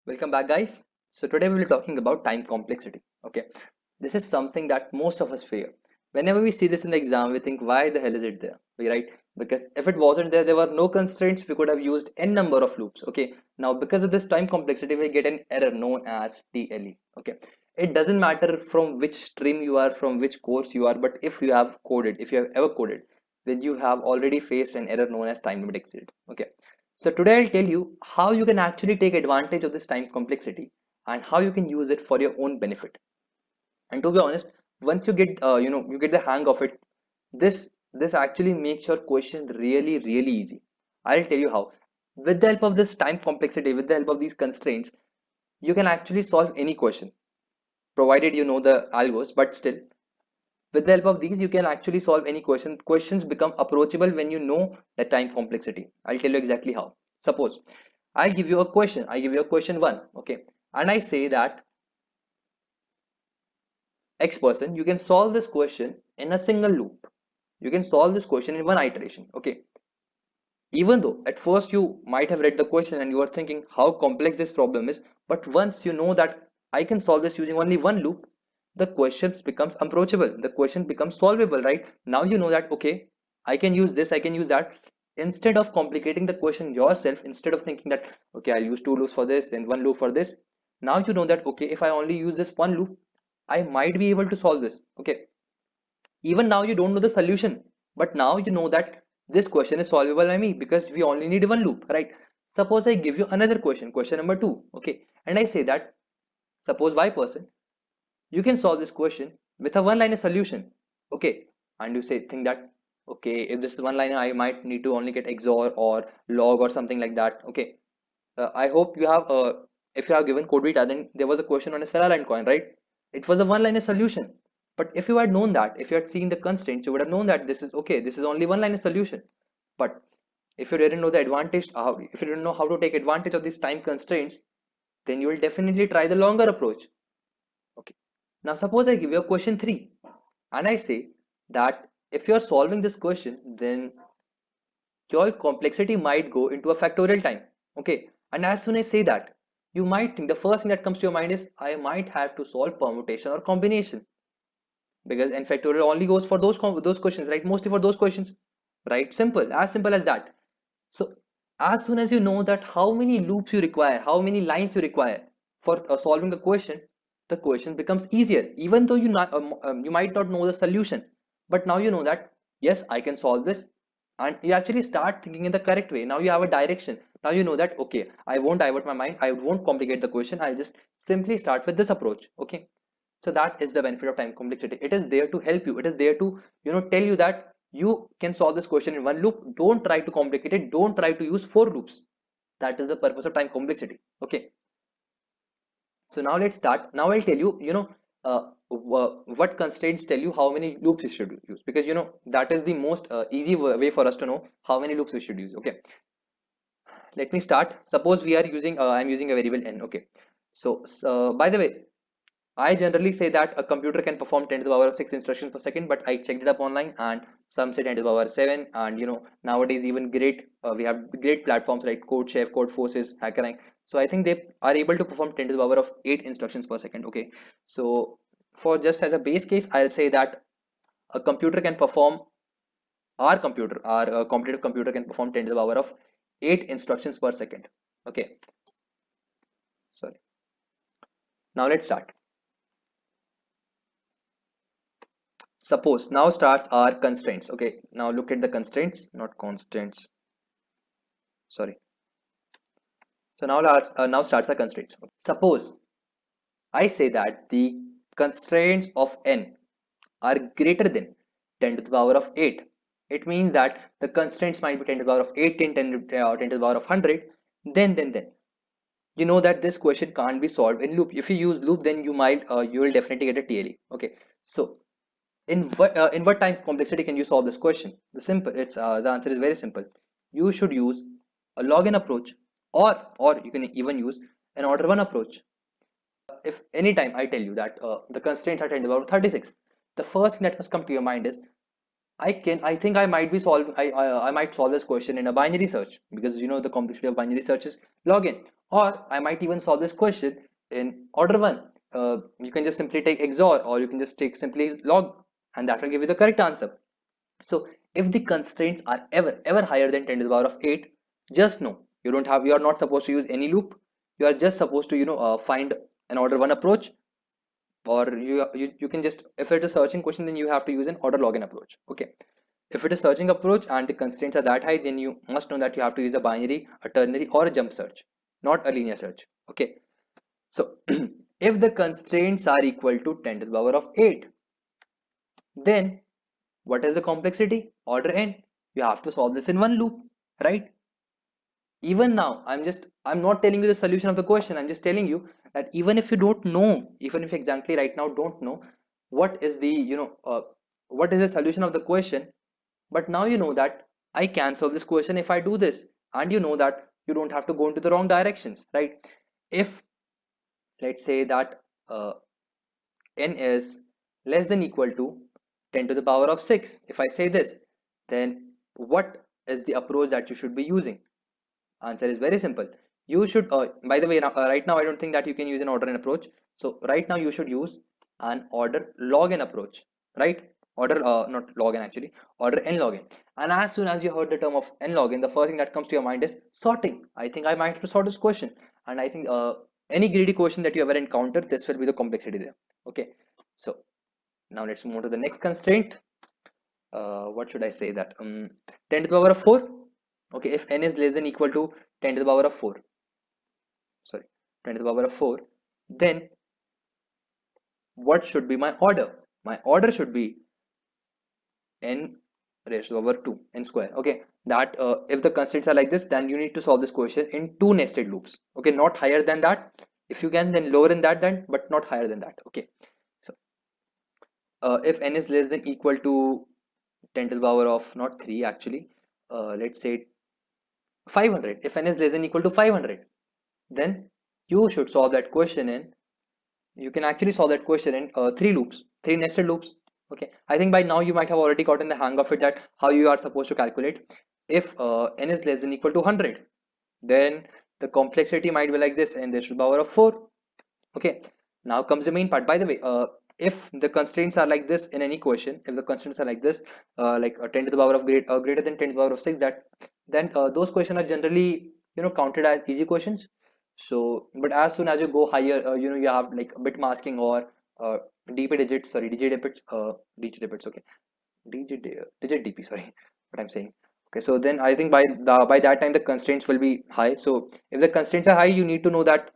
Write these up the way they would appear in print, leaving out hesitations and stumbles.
Welcome back, guys. So today we will be talking about time complexity. Okay, this is something that most of us fear. Whenever we see this in the exam, we think, why the hell is it there? Right? Because if it wasn't there, there were no constraints. We could have used n number of loops. Okay. Now, because of this time complexity, we get an error known as TLE. Okay. It doesn't matter from which stream you are, from which course you are, but if you have coded, if you have ever coded, then you have already faced an error known as time limit exceeded. Okay. So today I'll tell you how you can actually take advantage of this time complexity and how you can use it for your own benefit. And to be honest, once you get you get the hang of it, this actually makes your question really easy. I'll tell you how. With the help of this time complexity, with the help of these constraints, you can actually solve any question, provided you know the algos. But still, with the help of these, you can actually solve any question. Questions become approachable when you know the time complexity. I'll tell you exactly how. Suppose I give you a question. I give you a question one, okay, and I say that X person, you can solve this question in a single loop. You can solve this question in one iteration, okay. Even though at first you might have read the question and you are thinking how complex this problem is, but once you know that I can solve this using only one loop, the question becomes approachable. The question becomes solvable, right? Now you know that okay, I can use this, I can use that. Instead of complicating the question yourself, instead of thinking that okay, I'll use two loops for this, then one loop for this. Now you know that okay, if I only use this one loop, I might be able to solve this. Okay, even now you don't know the solution, but now you know that this question is solvable by me because we only need one loop, right? Suppose I give you another question, question number two, okay, and I say that suppose Y person, you can solve this question with a one-liner solution, okay, and you say think that okay, if this is one liner, I might need to only get XOR or log or something like that, okay. I hope you have if you have given code Vita, then there was a question on a Ferrari coin, right? It was a one-liner solution. But if you had known that, if you had seen the constraints, you would have known that this is okay, this is only one-liner solution. But if you didn't know the advantage, if you didn't know how to take advantage of these time constraints, then you will definitely try the longer approach. Okay. Now suppose I give you a question three, and I say that if you are solving this question, then your complexity might go into a factorial time, okay. And as soon as I say that, you might think the first thing that comes to your mind is I might have to solve permutation or combination, because n factorial only goes for those questions, right? Mostly for those questions, right? Simple, as simple as that. So as soon as you know that how many loops you require, how many lines you require for solving a question, the question becomes easier, even though you might not know the solution. But now you know that yes, I can solve this, and you actually start thinking in the correct way. Now you have a direction. Now you know that okay, I won't divert my mind, I won't complicate the question, I'll just simply start with this approach, okay. So that is the benefit of time complexity. It is there to help you. It is there to tell you that you can solve this question in one loop. Don't try to complicate it. Don't try to use four loops. That is the purpose of time complexity, okay. So now let's start. Now I'll tell you, what constraints tell you how many loops you should use, because that is the most easy way for us to know how many loops we should use, okay. Let me start. Suppose we are using I'm using a variable n, okay. So by the way, I generally say that a computer can perform 10 to the power of 6 instructions per second, but I checked it up online and some say 10 to the power 7. And nowadays, even we have great platforms like CodeChef, CodeForces, HackerRank. So I think they are able to perform 10 to the power of 8 instructions per second. Okay. So for just as a base case, I'll say that a computer can perform, our competitive computer can perform 10 to the power of 8 instructions per second. Okay. Sorry. Now let's start. Suppose now starts our constraints, okay. Now look at the constraints, not constants, sorry. So now starts the constraints. Suppose I say that the constraints of n are greater than 10 to the power of 8. It means that the constraints might be 10 to the power of 8, 10 to the power of 100. Then you know that this question can't be solved in loop. If you use loop, then you will definitely get a TLE, okay. So in what time complexity can you solve this question? The answer is very simple. You should use a log n approach, or you can even use an order one approach. If anytime I tell you that the constraints are 10 to the power 36, the first thing that must come to your mind is I think I might be solve I might solve this question in a binary search, because you know the complexity of binary search is log n. Or I might even solve this question in order one. You can just simply take XOR, or you can just take simply log, and that will give you the correct answer. So if the constraints are ever higher than 10 to the power of 8, just know you are not supposed to use any loop. You are just supposed to find an order one approach, or you can just, if it's a searching question, then you have to use an order login approach. Okay, if it is searching approach and the constraints are that high, then you must know that you have to use a binary, a ternary, or a jump search, not a linear search. Okay, so if the constraints are equal to 10 to the power of 8, then what is the complexity? Order n. You have to solve this in one loop, right? Even now, I'm not telling you the solution of the question. I'm just telling you that even if you don't know, even if exactly right now don't know what is the what is the solution of the question, but now you know that I can solve this question if I do this, and you know that you don't have to go into the wrong directions, right? If let's say that n is less than equal to 10 to the power of 6, if I say this, then what is the approach that you should be using? Answer is very simple. You should, by the way, right now I don't think that you can use an order n approach. So right now you should use an order log n approach, right? Order, not log n actually, order n log n. And as soon as you heard the term of n log n, the first thing that comes to your mind is sorting. I think I might have to sort this question. And I think any greedy question that you ever encounter, this will be the complexity there. Okay. So now let's move to the next constraint. What should I say that 10 to the power of 4. Okay, if n is less than equal to 10 to the power of 4, sorry, 10 to the power of 4, then what should be my order? My order should be n raised to the power 2, n square. Okay, that if the constraints are like this, then you need to solve this question in two nested loops. Okay, not higher than that. If you can, then lower in that, then, but not higher than that. Okay, so if n is less than equal to 10 to the power of not 3 actually, let's say 500. If n is less than equal to 500, then you should solve that question in, you can actually solve that question in three loops, three nested loops. Okay, I think by now you might have already gotten the hang of it, that how you are supposed to calculate. If n is less than equal to 100, then the complexity might be like this, and this to the power of 4. Okay, now comes the main part. By the way, if the constraints are like this in any question, if the constraints are like this, like 10 to the power of greater than 10 to the power of 6, that then those questions are generally counted as easy questions. So but as soon as you go higher, you have like bit masking or dp digits, sorry, digit digits, okay, digit dp, sorry, what I'm saying. Okay, so then I think by that time the constraints will be high. So if the constraints are high, you need to know that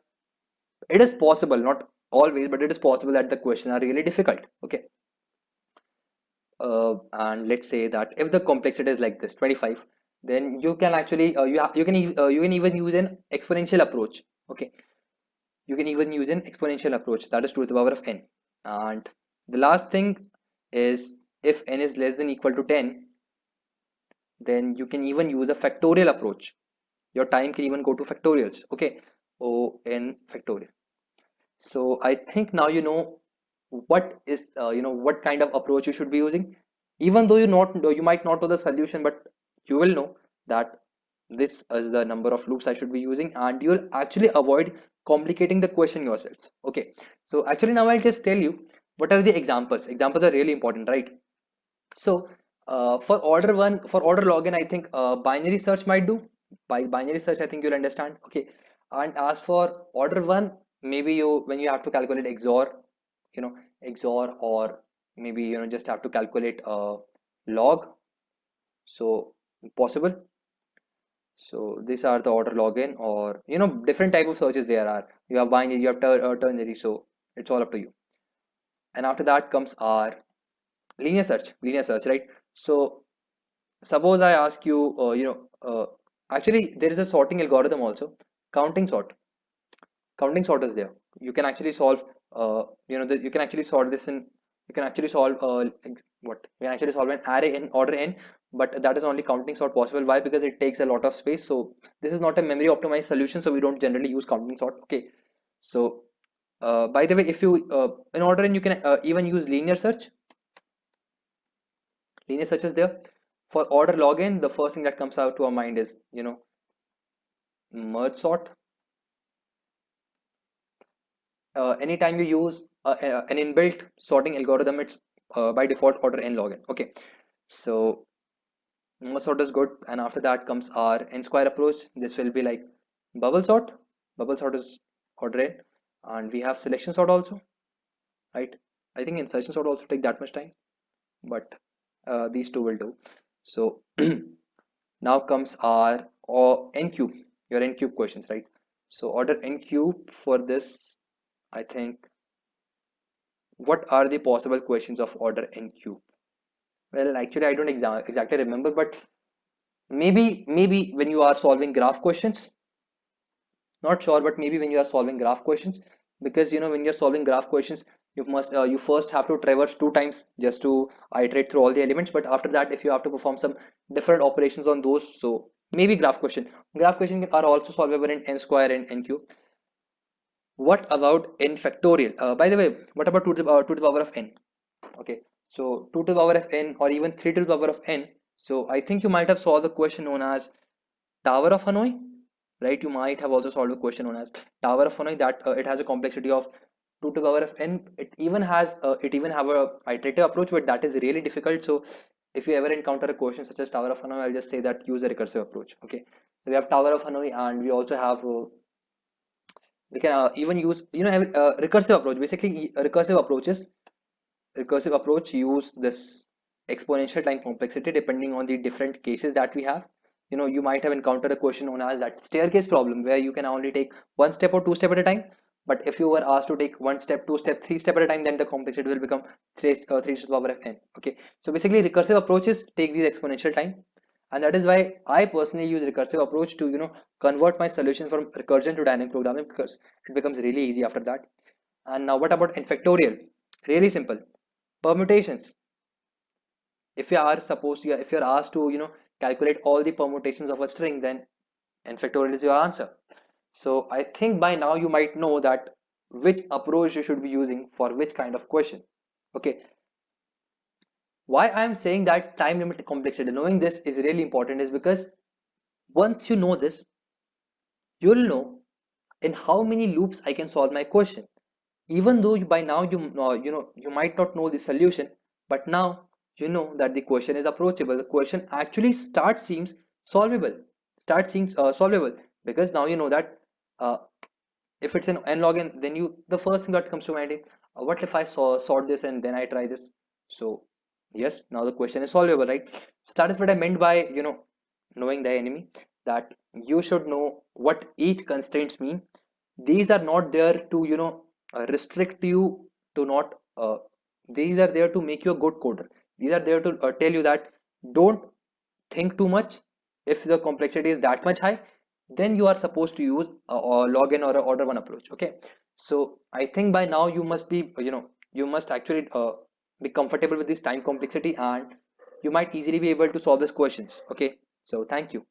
it is possible, not always, but it is possible that the questions are really difficult. Okay, and let's say that if the complexity is like this 25, then you can actually you can even use an exponential approach. Okay, you can even use an exponential approach, that is 2 to the power of n. And the last thing is, if n is less than equal to 10, then you can even use a factorial approach. Your time can even go to factorials. Okay, o n factorial. So I think now you know what is what kind of approach you should be using. Even though you might not know the solution, but you will know that this is the number of loops I should be using, and you'll actually avoid complicating the question yourself. Okay, so actually now I'll just tell you what are the examples. Examples are really important, right? So for order login, I think binary search might do. By binary search, I think you'll understand. Okay, and as for order one, maybe you when you have to calculate XOR, XOR, or maybe just have to calculate log. So possible. So these are the order login, or different type of searches there are. You have binary, you have ternary. So it's all up to you. And after that comes our linear search, right? So suppose I ask you, actually there is a sorting algorithm also, counting sort. Counting sort is there. You can actually solve, you can actually solve this in, you can actually solve what? You can actually solve an array in order n, but that is only counting sort possible. Why? Because it takes a lot of space. So this is not a memory optimized solution, so we don't generally use counting sort. Okay, so by the way, if you in order n, you can even use linear search. Linear search is there. For order login, the first thing that comes out to our mind is, merge sort. Anytime you use an inbuilt sorting algorithm, it's by default order n login. Okay, so merge sort is good, and after that comes our n square approach. This will be like bubble sort. Bubble sort is order n, and we have selection sort also, right? I think insertion sort also take that much time, but these two will do. So now comes our or n cube, your n cube questions, right? So order n cube for this, I think. What are the possible questions of order n cube? Well, actually, I don't exactly remember, but maybe when you are solving graph questions, not sure, but maybe when you are solving graph questions, because when you're solving graph questions, you first have to traverse two times just to iterate through all the elements. But after that, if you have to perform some different operations on those, so maybe graph question are also solvable in n square and n cube. What about n factorial? By the way, what about 2 to the power of n? Okay, so 2 to the power of n, or even 3 to the power of n. So I think you might have solved the question known as Tower of Hanoi, right? You might have also solved a question known as Tower of Hanoi, that it has a complexity of 2 to the power of n. It even have a iterative approach, but that is really difficult. So if you ever encounter a question such as Tower of Hanoi, I'll just say that use a recursive approach. Okay, so we have Tower of Hanoi, and we also have we can even use recursive approach. Basically, recursive approach use this exponential time complexity depending on the different cases that we have. You might have encountered a question known as that staircase problem, where you can only take one step or two step at a time. But if you were asked to take one step, two step, three step at a time, then the complexity will become 3 to the power of n. Okay, so basically recursive approaches take these exponential time, and that is why I personally use recursive approach to convert my solution from recursion to dynamic programming, because it becomes really easy after that. And now what about n factorial? Really simple. Permutations. If you're asked to calculate all the permutations of a string, then n factorial is your answer. So I think by now you might know that which approach you should be using for which kind of question. Okay, why I am saying that time limit complexity, knowing this is really important, is because once you know this, you'll know in how many loops I can solve my question. Even though by now you might not know the solution, but now you know that the question is approachable. The question actually start seems solvable, because now you know that uh, if it's an n log n, then the first thing that comes to mind is, what if I sort this and then I try this? So yes, now the question is solvable, right? So that is what I meant by knowing the enemy, that you should know what each constraints mean. These are not there to restrict you to not these are there to make you a good coder. These are there to tell you that don't think too much. If the complexity is that much high, then you are supposed to use a login or a order one approach. Okay, so I think by now you must be you must actually be comfortable with this time complexity, and you might easily be able to solve these questions. Okay, so thank you.